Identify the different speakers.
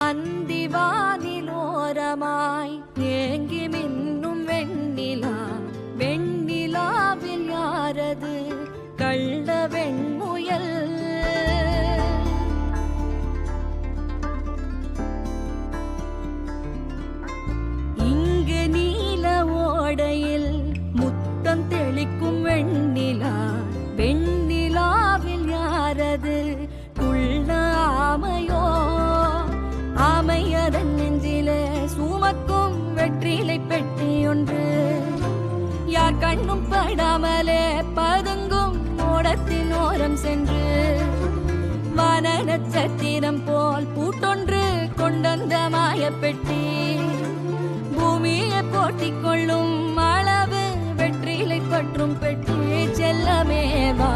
Speaker 1: அந்திவானிலோரமாய் ஏங்கி மின்னும் வெண்ணிலா, வெண்ணிலாவில் யாரது கள்ள வெண்முயல்? இங்கு நீல ஓடையில் முத்தம் தெளிக்கும் வெண்ணிலா, வெண்ணிலாவில் யாரது குள்ள ஆமையோ? ஆமையதன் நெஞ்சிலே சுமக்கும் வெற்றிலை பெட்டி ஒன்று, யார் கண்ணும் படாமலே பதுங்கும் ஓடத்தின் ஓரம் சென்று, வான நட்சத்திரம் போல் பூட்டொன்று கொண்டந்த மாயப்பெட்டி, பூமியை போட்டிக் கொள்ளும் அளவு வெற்றிலை பற்றும் பெட்டி. செல்லமேவா